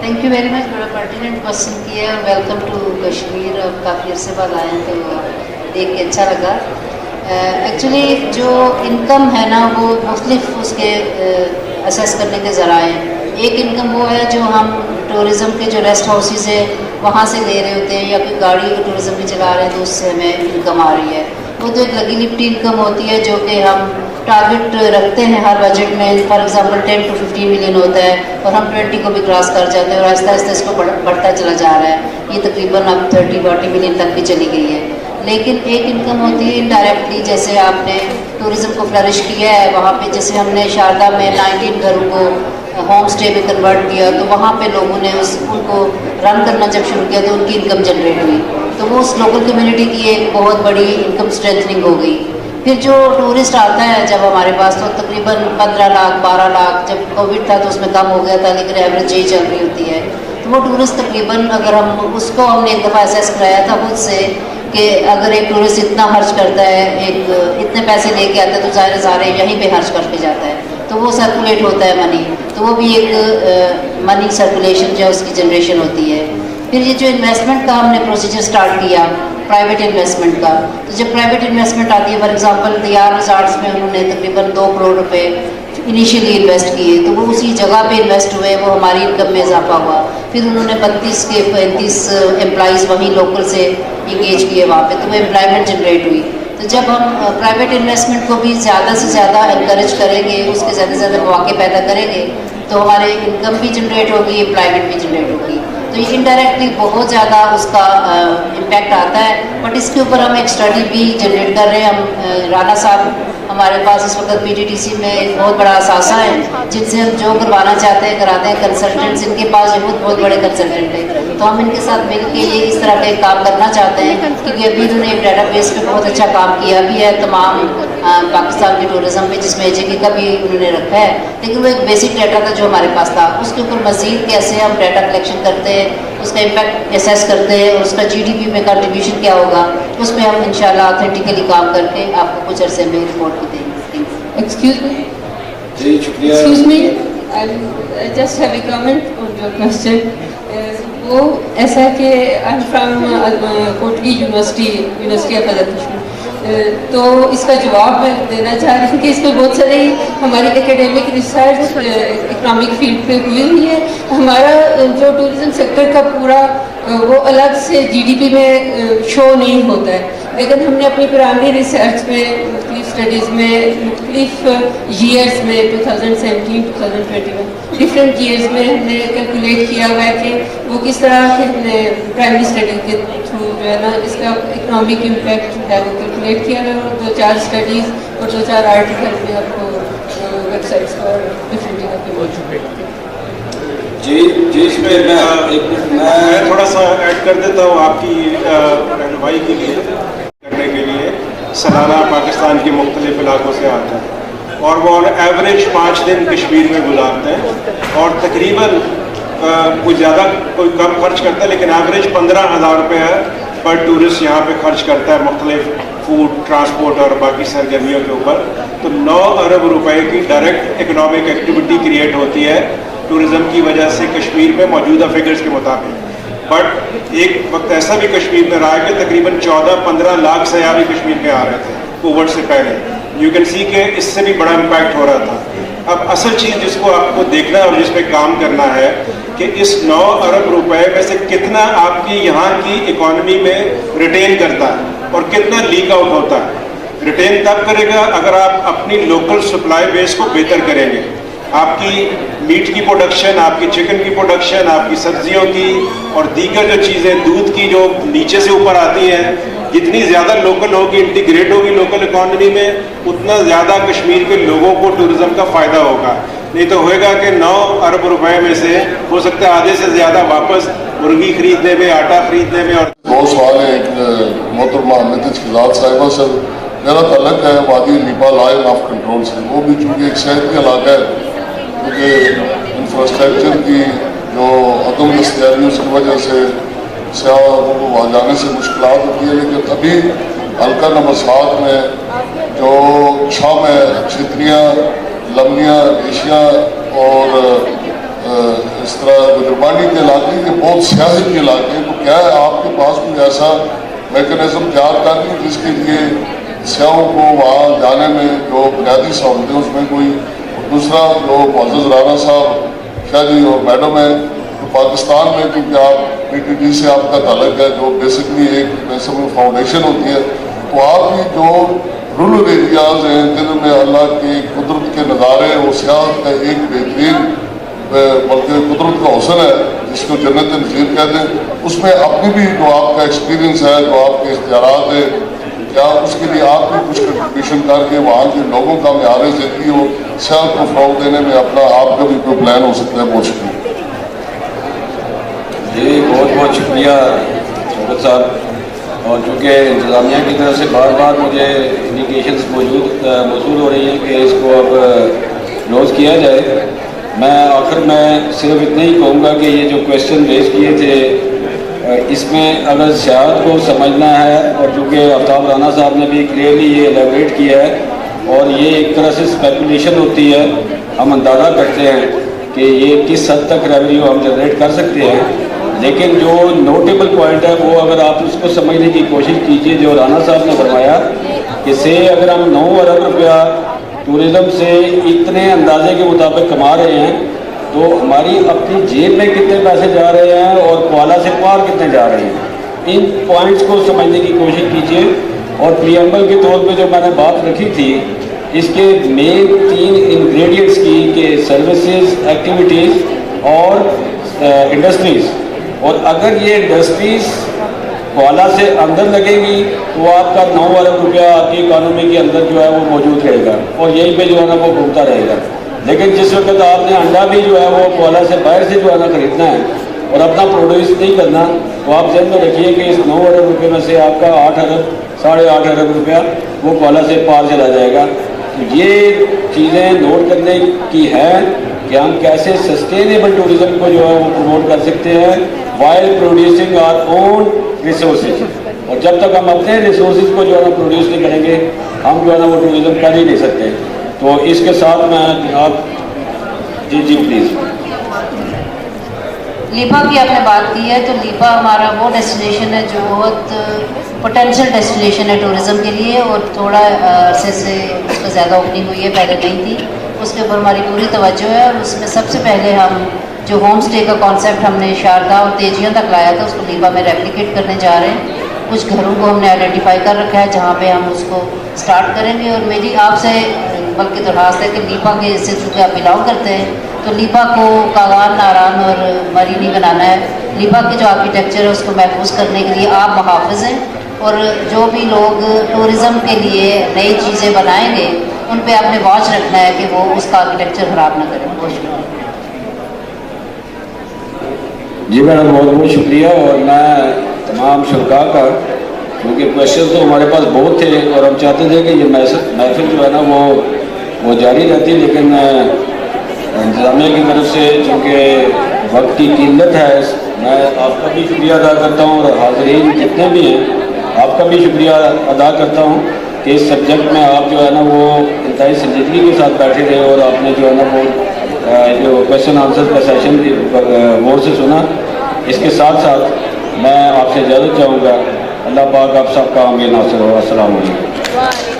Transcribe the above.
Thank you very much, बड़ा pertinent question किया। Welcome to Kashmir. अब काफ़ी अरसे बाद आए हैं तो देख के अच्छा लगा। एक्चुअली जो इनकम है ना वो मुख्तलिफ उसके असेस करने के ज़राए हैं। एक इनकम वो है जो हम टूरिज़म के जो रेस्ट हाउसेस है वहाँ से ले रहे होते हैं, या कोई गाड़ी टूरिज़म की चला रहे हैं तो उससे हमें इनकम आ रही है। वो तो एक लगी लिपटी इनकम होती है जो कि हम टारगेट रखते हैं हर बजट में। फॉर एग्जांपल 10 to 15 मिलियन होता है और हम 20 को भी क्रॉस कर जाते हैं और आहिस्ता आहिस्ता इसको बढ़ता चला जा रहा है। ये तकरीबन अब 30-40 मिलियन तक भी चली गई है। लेकिन एक इनकम होती है इनडायरेक्टली, जैसे आपने टूरिज़म को फ्लरिश किया है वहाँ पे, जैसे हमने शारदा में 19 घरों को होम स्टे में कन्वर्ट किया तो वहाँ पे लोगों ने उनको रन करना जब शुरू किया तो उनकी इनकम जनरेट हुई, तो वो उस लोकल कम्युनिटी की एक बहुत बड़ी इनकम स्ट्रेंथनिंग हो गई। फिर जो टूरिस्ट आता है जब हमारे पास, तो तकरीबन 15 लाख 12 लाख, जब कोविड था तो उसमें कम हो गया था लेकिन एवरेज यही चल रही होती है। तो वो टूरिस्ट तकरीबन, अगर हम उसको हमने एक दफ़ा असेस कराया था खुद से कि अगर एक टूरिस्ट इतना खर्च करता है, इतने पैसे लेके आता है तो ज़ाहिर यहीं पे खर्च करके जाता है, तो वो सर्कुलेट होता है मनी, तो वो भी एक मनी सर्कुलेशन जो है उसकी जनरेशन होती है। फिर ये जो इन्वेस्टमेंट का हमने प्रोसीजर स्टार्ट किया प्राइवेट इन्वेस्टमेंट का, तो जब प्राइवेट इन्वेस्टमेंट आती है, फॉर एग्जांपल तैयार रिजॉर्ट्स में उन्होंने तकरीबन 2 करोड़ रुपए इनिशियली इन्वेस्ट किए, तो वो उसी जगह पे इन्वेस्ट हुए, वो हमारी इनकम में इजाफा हुआ। फिर उन्होंने 32 के 35 एम्प्लॉइज़ वहीं लोकल से इंगेज किए वहाँ पे, तो वो एम्प्लॉयमेंट जनरेट हुई। तो जब हम प्राइवेट इन्वेस्टमेंट को भी ज़्यादा से ज़्यादा एनकरेज करेंगे, उसके ज़्यादा से ज़्यादा मौके पैदा करेंगे, तो हमारे इनकम भी जनरेट होगी, एम्प्लॉयमेंट भी जनरेट होगी। तो ये इनडायरेक्टली बहुत ज़्यादा उसका इम्पैक्ट आता है। बट इसके ऊपर हम एक स्टडी भी जनरेट कर रहे हैं। हम राना साहब हमारे पास इस वक्त PTDC में एक बहुत बड़ा असासा है जिनसे हम जो करवाना चाहते हैं कराते हैं। कंसल्टेंट्स इनके पास बहुत बड़े कंसल्टेंट हैं, तो हम इनके साथ मिल के ये इस तरह के काम करना चाहते हैं, क्योंकि अभी उन्होंने एक डाटा बेस पे बहुत अच्छा काम किया भी है तमाम पाकिस्तान के टूरिज़्म में, जिसमें HK का भी उन्होंने रखा है। लेकिन वो एक बेसिक डाटा था जो हमारे पास था, उसके ऊपर मज़ीद कैसे हम डाटा कलेक्शन करते हैं, उसका इम्पैक्ट एसेस करते हैं, उसका GDP में कंट्रीब्यूशन क्या होगा, उसमें हम इंशाल्लाह ऑथेंटिकली काम करके आपको कुछ अरसे में रिपोर्ट भी देंगे। Excuse me? जी शुक्रिया। Excuse me, I just have a comment on your question. वो ऐसा है कि I'm from Kotli university of other Kashmir, तो इसका जवाब मैं देना चाह रही हूँ कि इसमें बहुत सारी हमारी एकेडमिक रिसर्च इकोनॉमिक फील्ड पे हुई हुई है। हमारा जो टूरिज़्म सेक्टर का पूरा वो अलग से GDP में शो नहीं होता है, लेकिन हमने अपनी प्राइमरी रिसर्च में मुख्तलिफ स्टडीज़ में मुख्तलिफ ईयर्स में 2017-2021 डिफरेंट ईयर्स में हमने कैलकुलेट किया हुआ है कि वो किस तरह के हमने प्राइमरी स्टडी के थ्रू जो है ना इसका इकोनॉमिक इम्पैक्ट है वो कैलकुलेट किया है, और 2-4 स्टडीज़ और 2-4 आर्टिकल में आपको वेबसाइट्स पर डिफरेंट जगह पे मौजूद है। जी इसमें मैं थोड़ा सा ऐड कर देता हूँ आपकी रहनुमाई के लिए, करने के लिए। सालाना पाकिस्तान के मुख्तलिफ इलाकों से आते हैं और वो एवरेज 5 दिन कश्मीर में गुजारते हैं, और तकरीबन कोई ज़्यादा कोई कम खर्च करता है, लेकिन एवरेज 15,000 रुपये पर टूरिस्ट यहाँ पे खर्च करता है मुख्तलिफ फूड, ट्रांसपोर्ट और बाकी सरगर्मियों के ऊपर। तो 9 अरब रुपए की डायरेक्ट इकोनॉमिक एक्टिविटी क्रिएट होती है टूरिज़्म की वजह से कश्मीर में, मौजूदा फिगर्स के मुताबिक। बट एक वक्त ऐसा भी कश्मीर में रहा है कि तकरीबन 14-15 लाख सयाही कश्मीर में आ रहे थे कोविड से पहले। यू कैन सी कि इससे भी बड़ा इम्पैक्ट हो रहा था। अब असल चीज़ जिसको आपको देखना है और जिस पे काम करना है कि इस 9 अरब रुपए में से कितना आपकी यहाँ की इकॉनमी में रिटेन करता है और कितना लीक आउट होता है। रिटेन तब करेगा अगर आप अपनी लोकल सप्लाई बेस को बेहतर करेंगे। आपकी मीट की प्रोडक्शन, आपकी चिकन की प्रोडक्शन, आपकी सब्जियों की और दीगर जो चीज़ें दूध की जो नीचे से ऊपर आती हैं, जितनी ज़्यादा लोकल होगी, इंटीग्रेट होगी लोकल इकॉनमी में, उतना ज़्यादा कश्मीर के लोगों को टूरिज़्म का फ़ायदा होगा। नहीं तो होएगा कि 9 अरब रुपए में से हो सकता है आधे से ज़्यादा वापस मुर्गी खरीदने में, आटा खरीदने में। और बहुत सवाल है मोहतरमा अमित खिलात साहिबा से। मेरा तल्लक है वादी लिपा लाइन ऑफ कंट्रोल से। वो भी चूँकि एक शहर का इलाका है, क्योंकि इंफ्रास्ट्रक्चर की जो अदम दस्तयाबी उसकी वजह से सयाहों को वहाँ जाने से मुश्किलात होती है। लेकिन अभी हल्का नंबर 7 में जो शाम है, छितरियाँ, लमनियाँ, एशिया और اس طرح گجربانی کے علاقے کے بہت سیاحت کے علاقے ہیں، تو کیا ہے آپ کے پاس کوئی ایسا میکنزم تیار کر دیں جس کے لیے سیاحوں کو وہاں جانے میں جو بنیادی سہولتیں اس میں کوئی، دوسرا جو معزز رانا صاحب شاہ جی اور میڈم ہیں، تو پاکستان میں کیونکہ آپ پی ٹی ڈی سے آپ کا تعلق ہے جو بیسکلی ایک نیشنل فاؤنڈیشن ہوتی ہے، تو آپ کی جو رورل ایریاز ہیں جن میں اللہ کی قدرت کے نظارے اور سیاحت کا ایک بہترین بلکہ قدرت کا حسن ہے جس کو جنت نظیر کہتے ہیں، اس میں اپنی بھی جو آپ کا ایکسپیرینس ہے، جو آپ کے اختیارات ہیں، کیا اس کے لیے آپ بھی کچھ کنٹریبیوشن کر کے وہاں کے لوگوں کا معیار زندگی اور سیاحت کو فروغ دینے میں اپنا آپ کا بھی کوئی پلان ہو سکتا ہے؟ بہت شکریہ جی، بہت بہت شکریہ شوکت صاحب، اور چونکہ انتظامیہ کی طرف سے بار بار مجھے انڈیکیشنز موصول ہو رہی ہیں کہ اس کو اب کلوز کیا جائے، میں آخر میں صرف اتنا ہی کہوں گا کہ یہ جو کویشچن ریز کیے تھے اس میں اگر سیاحت کو سمجھنا ہے، اور چونکہ آفتاب رانا صاحب نے بھی کلیئرلی یہ الیبریٹ کیا ہے، اور یہ ایک طرح سے اسپیکولیشن ہوتی ہے، ہم اندازہ کرتے ہیں کہ یہ کس حد تک ریونیو ہم جنریٹ کر سکتے ہیں، لیکن جو نوٹیبل پوائنٹ ہے وہ اگر آپ اس کو سمجھنے کی کوشش کیجئے جو رانا صاحب نے فرمایا کہ سے اگر ہم 9 ارب روپیہ ٹورزم سے اتنے اندازے کے مطابق کما رہے ہیں تو ہماری اپنی جیب میں کتنے پیسے جا رہے ہیں اور کوالا سے پار کتنے جا رہے ہیں، ان پوائنٹس کو سمجھنے کی کوشش کیجئے۔ اور پریمبل کے طور پہ جو میں نے بات رکھی تھی اس کے مین 3 انگریڈینٹس کی کہ سروسز، ایکٹیویٹیز اور انڈسٹریز، اور اگر یہ انڈسٹریز کوالا سے اندر لگے گی تو آپ کا 9 ارب روپیہ آپ کی اکانومی کے اندر جو ہے وہ موجود رہے گا اور یہیں پہ جو ہے نا وہ گھومتا رہے گا۔ لیکن جس وقت آپ نے انڈا بھی جو ہے وہ کوالا سے باہر سے جو ہے نا خریدنا ہے اور اپنا پروڈیوس نہیں کرنا، تو آپ ذہن میں رکھیے کہ اس 9 ارب روپے میں سے آپ کا 8 ارب 8.5 ارب روپیہ وہ کوالا سے پار چلا جائے گا۔ تو یہ چیزیں نوٹ کرنے کی ہے کہ ہم کیسے سسٹینیبل ٹورزم کو جو ہے وہ پروموٹ کر سکتے ہیں while producing our own resources, اور جب تک ہم اپنے ریسورسز کو جو ہے نا پروڈیوس نہیں کریں گے ہم جو ہے نا وہ ٹورزم کر ہی نہیں سکتے۔ تو اس کے ساتھ میں جناب جی پلیز۔ لیپا کی آپ نے بات کی ہے تو لیپا ہمارا وہ ڈیسٹینیشن ہے جو بہت پوٹینشیل ڈیسٹینیشن ہے ٹورزم کے لیے، اور تھوڑا عرصے سے اس کا زیادہ اوپننگ ہوئی ہے، پہلے نہیں تھی، اس کے اوپر ہماری پوری توجہ ہے۔ اور اس میں سب سے پہلے ہم جو ہوم اسٹے کا کانسیپٹ ہم نے شاردا اور تیجیاں تک لایا تھا اس کو لیپا میں ریپلیکیٹ کرنے جا رہے ہیں۔ کچھ گھروں کو ہم نے آئیڈینٹیفائی کر رکھا ہے جہاں پہ ہم اس کو سٹارٹ کریں گے، اور میری آپ سے بلکہ درخواست ہے کہ لیپا کے سے چونکہ آپ بلانگ کرتے ہیں تو لیپا کو کاغان، ناران اور مری نہیں بنانا ہے۔ لیپا کی جو آرکیٹیکچر ہے اس کو محفوظ کرنے کے لیے آپ محافظ ہیں، اور جو بھی لوگ ٹورزم کے لیے نئی چیزیں بنائیں گے ان پہ آپ نے واچ رکھنا ہے کہ وہ اس کا آرکیٹیکچر خراب نہ کریں۔ بہت شکریہ۔ جی میڈم، بہت بہت شکریہ، اور میں تمام شرکاء کا، کیونکہ کویشچن تو ہمارے پاس بہت تھے اور ہم چاہتے تھے کہ یہ محفل جو ہے نا وہ جاری رہتی، لیکن انتظامیہ کی طرف سے چونکہ وقت کی قلت ہے، میں آپ کا بھی شکریہ ادا کرتا ہوں اور حاضرین جتنے بھی ہیں آپ کا بھی شکریہ ادا کرتا ہوں کہ اس سبجیکٹ میں آپ جو ہے نا وہ انتہائی سنجیدگی کے ساتھ بیٹھے رہے اور آپ نے جو ہے نا وہ جو کویشچن آنسر کا سیشن غور سے سنا۔ اس کے ساتھ ساتھ میں آپ سے اجازت چاہوں گا۔ اللہ پاک آپ سب کا آمین ناصر ہو۔ السلام علیکم۔